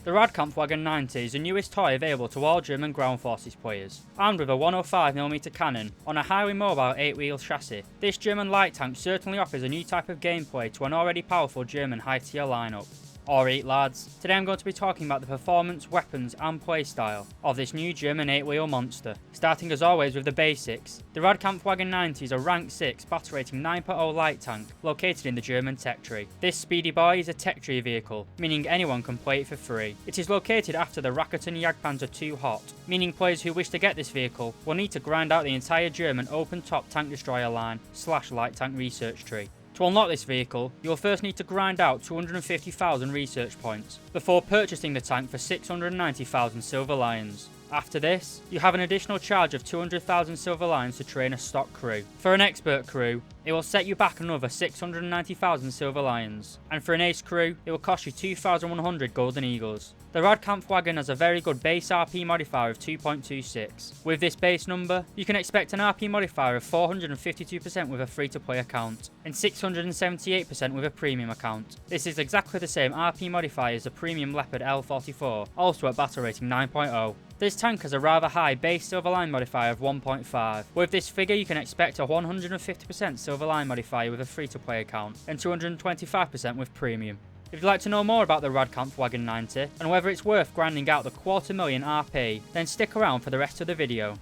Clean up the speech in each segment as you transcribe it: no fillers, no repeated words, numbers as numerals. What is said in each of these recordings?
The RadKampfWagen 90 is the newest toy available to all German ground forces players. Armed with a 105mm cannon on a highly mobile 8-wheel chassis, this German light tank certainly offers a new type of gameplay to an already powerful German high-tier lineup. Alright lads, today I'm going to be talking about the performance, weapons and playstyle of this new German 8-wheel monster. Starting as always with the basics, the RadKampfWagen 90 is a rank 6 battle rating 9.0 light tank located in the German tech tree. This speedy boy is a tech tree vehicle, meaning anyone can play it for free. It is located after the Raketen Jagdpanzer 2 Hot, meaning players who wish to get this vehicle will need to grind out the entire German open top tank destroyer line / light tank research tree. To unlock this vehicle, you'll first need to grind out 250,000 research points, before purchasing the tank for 690,000 silver lions. After this, you have an additional charge of 200,000 silver lions to train a stock crew. For an expert crew, it will set you back another 690,000 silver lions, and for an ace crew, it will cost you 2,100 golden eagles. The RadKampfWagen has a very good base RP modifier of 2.26. With this base number, you can expect an RP modifier of 452% with a free-to-play account, and 678% with a premium account. This is exactly the same RP modifier as the premium Leopard L44, also at battle rating 9.0. This tank has a rather high base silver line modifier of 1.5. With this figure you can expect a 150% silver line modifier with a free-to-play account, and 225% with premium. If you'd like to know more about the RadKampfWagen 90 and whether it's worth grinding out the 250,000 RP, then stick around for the rest of the video.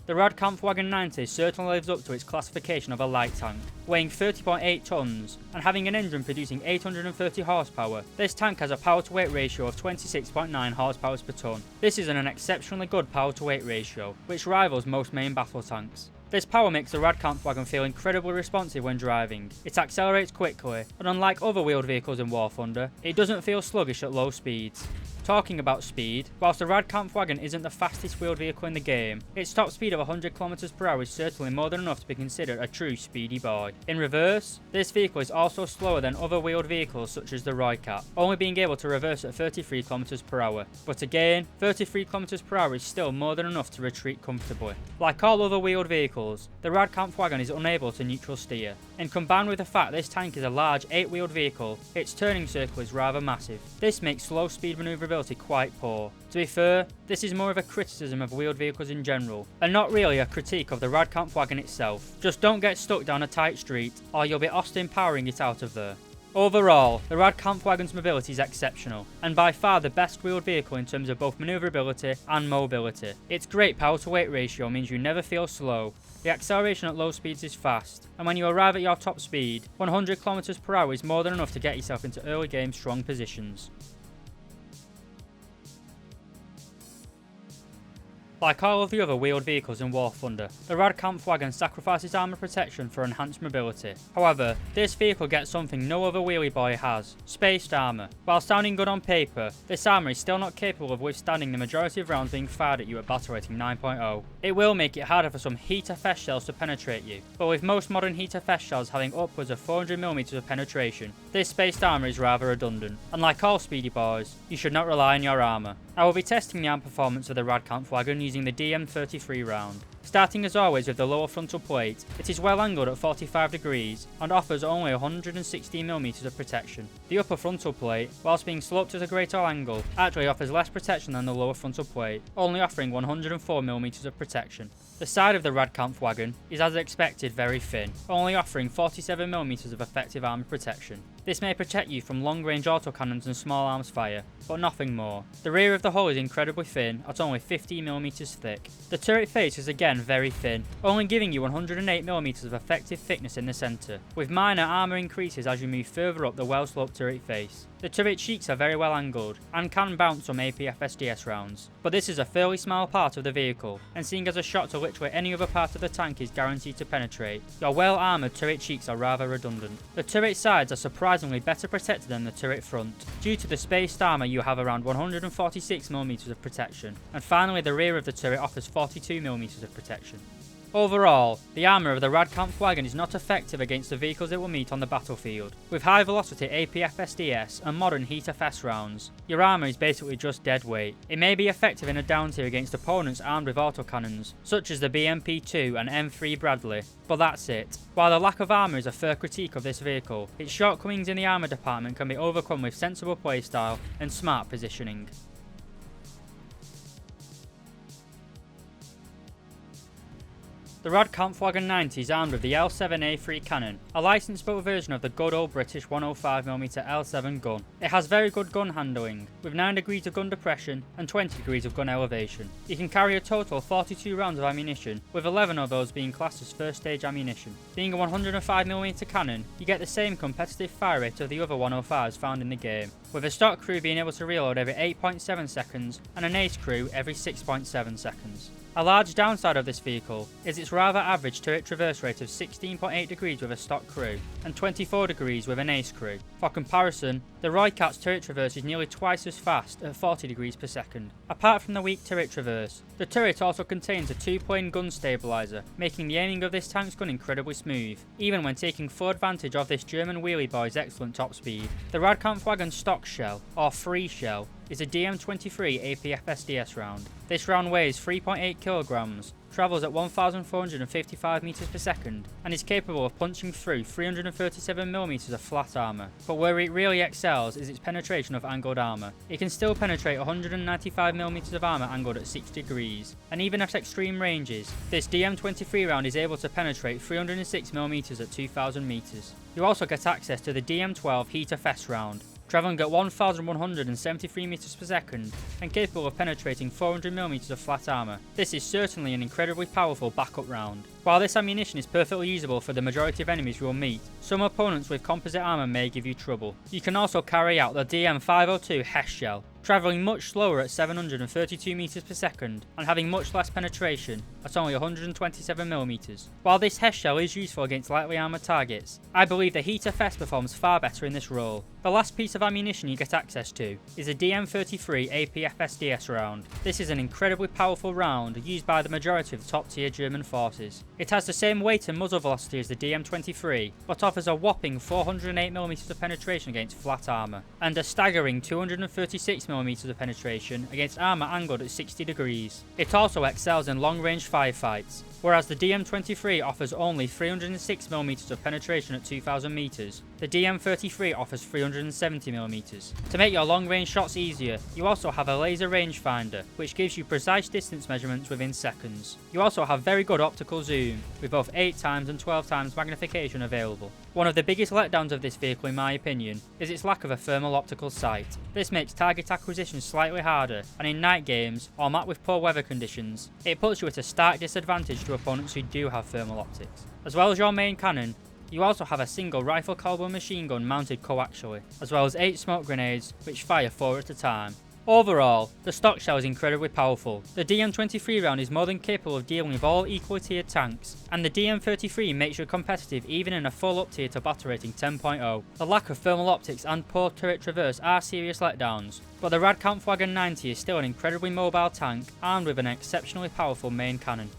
The RadKampfWagen 90 certainly lives up to its classification of a light tank. Weighing 30.8 tons and having an engine producing 830 horsepower, this tank has a power to weight ratio of 26.9 horsepower per ton. This is an exceptionally good power to weight ratio, which rivals most main battle tanks. This power makes the RadKampfWagen feel incredibly responsive when driving. It accelerates quickly, and unlike other wheeled vehicles in War Thunder, it doesn't feel sluggish at low speeds. Talking about speed, whilst the RadKampfWagen isn't the fastest wheeled vehicle in the game, its top speed of 100 km/h is certainly more than enough to be considered a true speedy boy. In reverse, this vehicle is also slower than other wheeled vehicles such as the Roycat, only being able to reverse at 33 km/h. But again, 33 km/h is still more than enough to retreat comfortably. Like all other wheeled vehicles, the RadKampfWagen is unable to neutral steer, and combined with the fact this tank is a large 8-wheeled vehicle, its turning circle is rather massive. This makes slow speed manoeuvrability quite poor. To be fair, this is more of a criticism of wheeled vehicles in general, and not really a critique of the RadKampfWagen itself. Just don't get stuck down a tight street, or you'll be Austin powering it out of there. Overall, the RadKampfWagen's mobility is exceptional, and by far the best wheeled vehicle in terms of both manoeuvrability and mobility. Its great power to weight ratio means you never feel slow. The acceleration at low speeds is fast, and when you arrive at your top speed, 100 km/h is more than enough to get yourself into early game strong positions. Like all of the other wheeled vehicles in War Thunder, the RadKampfWagen sacrifices armour protection for enhanced mobility. However, this vehicle gets something no other wheelie boy has: spaced armour. While sounding good on paper, this armour is still not capable of withstanding the majority of rounds being fired at you at battle rating 9.0. It will make it harder for some heat FS shells to penetrate you, but with most modern heat FS shells having upwards of 400mm of penetration, this spaced armour is rather redundant. And like all speedy boys, you should not rely on your armour. I will be testing the arm performance of the RadKampfWagen using the DM33 round. Starting as always with the lower frontal plate, it is well angled at 45 degrees and offers only 116mm of protection. The upper frontal plate, whilst being sloped at a greater angle, actually offers less protection than the lower frontal plate, only offering 104mm of protection. The side of the RadKampfWagen is as expected very thin, only offering 47mm of effective armour protection. This may protect you from long-range autocannons and small arms fire, but nothing more. The rear of the hull is incredibly thin, at only 15mm thick. The turret face is again very thin, only giving you 108mm of effective thickness in the centre, with minor armour increases as you move further up the well-sloped turret face. The turret cheeks are very well angled, and can bounce some APFSDS rounds, but this is a fairly small part of the vehicle, and seeing as a shot to literally any other part of the tank is guaranteed to penetrate, your well-armoured turret cheeks are rather redundant. The turret sides are surprisingly better protected than the turret front. Due to the spaced armour you have around 146mm of protection, and finally the rear of the turret offers 42mm of protection. Overall, the armour of the RadKampfWagen is not effective against the vehicles it will meet on the battlefield. With high velocity APF-SDS and modern HTFS rounds, your armour is basically just dead weight. It may be effective in a down tier against opponents armed with autocannons, such as the BMP-2 and M3 Bradley, but that's it. While the lack of armour is a fair critique of this vehicle, its shortcomings in the armour department can be overcome with sensible playstyle and smart positioning. The RadKampfWagen 90 is armed with the L7A3 cannon, a licensed built version of the good old British 105mm L7 gun. It has very good gun handling, with 9 degrees of gun depression and 20 degrees of gun elevation. You can carry a total of 42 rounds of ammunition, with 11 of those being classed as first stage ammunition. Being a 105mm cannon, you get the same competitive fire rate of the other 105s found in the game, with a stock crew being able to reload every 8.7 seconds and an ace crew every 6.7 seconds. A large downside of this vehicle is its rather average turret traverse rate of 16.8 degrees with a stock crew and 24 degrees with an ace crew. For comparison, the Roykat's turret traverse is nearly twice as fast at 40 degrees per second. Apart from the weak turret traverse, the turret also contains a 2-point gun stabilizer, making the aiming of this tank's gun incredibly smooth, even when taking full advantage of this German wheelie boy's excellent top speed. The RadKampfWagen stock shell, or free shell, is a DM23 APF-SDS round. This round weighs 3.8 kilograms, travels at 1,455 meters per second, and is capable of punching through 337mm of flat armor. But where it really excels is its penetration of angled armor. It can still penetrate 195mm of armor angled at 60 degrees, and even at extreme ranges, this DM23 round is able to penetrate 306mm at 2,000 meters. You also get access to the DM12 HTFS round, travelling at 1,173 meters per second and capable of penetrating 400mm of flat armor. This is certainly an incredibly powerful backup round. While this ammunition is perfectly usable for the majority of enemies you will meet, some opponents with composite armor may give you trouble. You can also carry out the DM502 HES shell, travelling much slower at 732 meters per second and having much less penetration at only 127mm. While this HES shell is useful against lightly armoured targets, I believe the HTFS performs far better in this role. The last piece of ammunition you get access to is a DM33 APF-SDS round. This is an incredibly powerful round used by the majority of the top tier German forces. It has the same weight and muzzle velocity as the DM23, but offers a whopping 408mm of penetration against flat armour, and a staggering 236mm of penetration against armour angled at 60 degrees. It also excels in long-range firefights, whereas the DM23 offers only 306mm of penetration at 2,000 meters. The DM33 offers 370mm. To make your long-range shots easier, you also have a laser rangefinder, which gives you precise distance measurements within seconds. You also have very good optical zoom, with both 8x and 12x magnification available. One of the biggest letdowns of this vehicle in my opinion is its lack of a thermal optical sight. This makes target acquisition slightly harder, and in night games or map with poor weather conditions, it puts you at a stark disadvantage to opponents who do have thermal optics. As well as your main cannon, you also have a single rifle caliber machine gun mounted coaxially, as well as 8 smoke grenades which fire 4 at a time. Overall, the stock shell is incredibly powerful. The DM23 round is more than capable of dealing with all equally tiered tanks, and the DM33 makes you competitive even in a full up tier to battle rating 10.0. The lack of thermal optics and poor turret traverse are serious letdowns, but the RadKampfWagen 90 is still an incredibly mobile tank armed with an exceptionally powerful main cannon.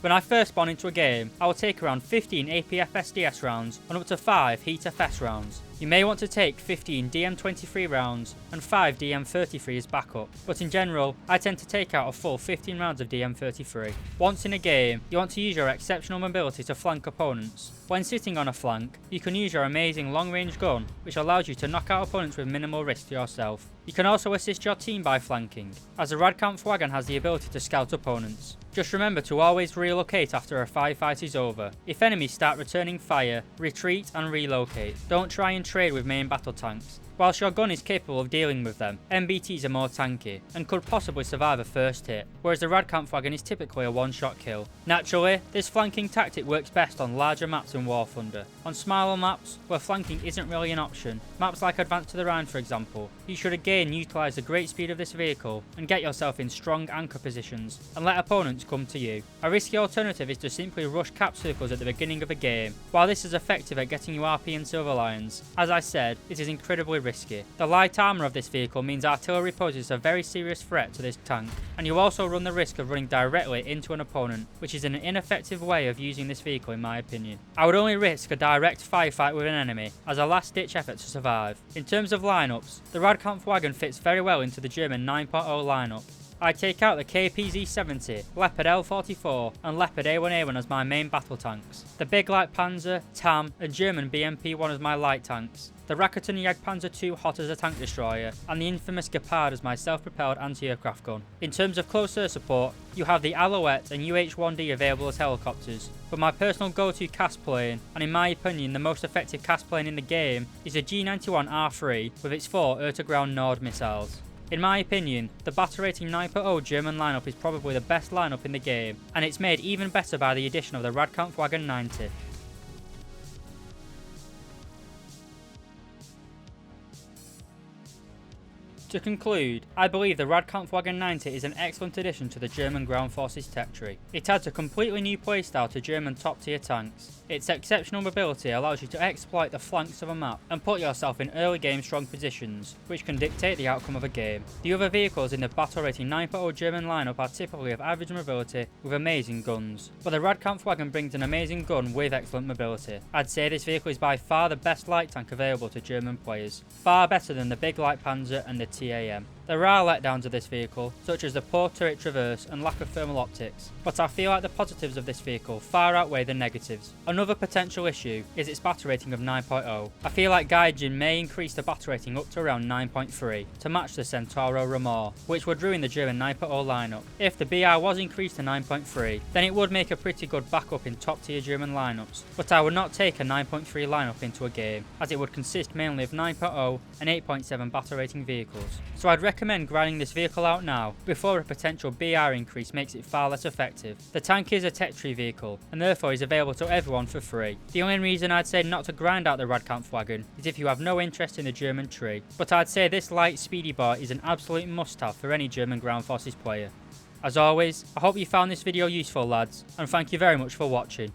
When I first spawn into a game, I will take around 15 APF-SDS rounds and up to 5 HTFS rounds. You may want to take 15 DM23 rounds and 5 DM33 as backup, but in general, I tend to take out a full 15 rounds of DM33. Once in a game, you want to use your exceptional mobility to flank opponents. When sitting on a flank, you can use your amazing long-range gun, which allows you to knock out opponents with minimal risk to yourself. You can also assist your team by flanking, as the RadKampfWagen has the ability to scout opponents. Just remember to always relocate after a firefight is over. If enemies start returning fire, retreat and relocate. Don't try and trade with main battle tanks. Whilst your gun is capable of dealing with them, MBTs are more tanky and could possibly survive a first hit, whereas the RadKampfWagen is typically a one-shot kill. Naturally, this flanking tactic works best on larger maps in War Thunder. On smaller maps, where flanking isn't really an option, maps like Advance to the Rhine for example, you should again utilise the great speed of this vehicle and get yourself in strong anchor positions and let opponents come to you. A risky alternative is to simply rush cap circles at the beginning of a game. While this is effective at getting you RP and Silver Lions, as I said, it is incredibly risky. The light armour of this vehicle means artillery poses a very serious threat to this tank, and you also run the risk of running directly into an opponent, which is an ineffective way of using this vehicle in my opinion. I would only risk a direct firefight with an enemy as a last ditch effort to survive. In terms of lineups, the RadKampfWagen fits very well into the German 9.0 lineup. I take out the KPZ-70, Leopard L44 and Leopard A1A1 as my main battle tanks, the Big Light Panzer, TAM and German BMP-1 as my light tanks, the Rakuten Jagdpanzer II Hot as a tank destroyer, and the infamous Gepard as my self-propelled anti-aircraft gun. In terms of close air support, you have the Alouette and UH-1D available as helicopters, but my personal go-to cast plane, and in my opinion the most effective cast plane in the game, is the G91R3 with its 4 air-to-ground Nord missiles. In my opinion, the battle rating 9.0 German lineup is probably the best lineup in the game, and it's made even better by the addition of the RadKampfWagen 90. To conclude, I believe the RadKampfWagen 90 is an excellent addition to the German ground forces tech tree. It adds a completely new playstyle to German top tier tanks. Its exceptional mobility allows you to exploit the flanks of a map and put yourself in early game strong positions, which can dictate the outcome of a game. The other vehicles in the battle rating 9.0 German lineup are typically of average mobility with amazing guns, but the RadKampfWagen brings an amazing gun with excellent mobility. I'd say this vehicle is by far the best light tank available to German players, far better than the Big Light Panzer and the TAM. There are letdowns of this vehicle, such as the poor turret traverse and lack of thermal optics, but I feel like the positives of this vehicle far outweigh the negatives. Another potential issue is its battle rating of 9.0. I feel like Gaijin may increase the battle rating up to around 9.3 to match the Centauro Armour, which would ruin the German 9.0 lineup. If the BI was increased to 9.3, then it would make a pretty good backup in top tier German lineups, but I would not take a 9.3 lineup into a game, as it would consist mainly of 9.0 and 8.7 battle rating vehicles. So I'd recommend grinding this vehicle out now, before a potential BR increase makes it far less effective. The tank is a tech tree vehicle, and therefore is available to everyone for free. The only reason I'd say not to grind out the RadKampfWagen is if you have no interest in the German tree, but I'd say this light speedy bar is an absolute must-have for any German ground forces player. As always, I hope you found this video useful lads, and thank you very much for watching.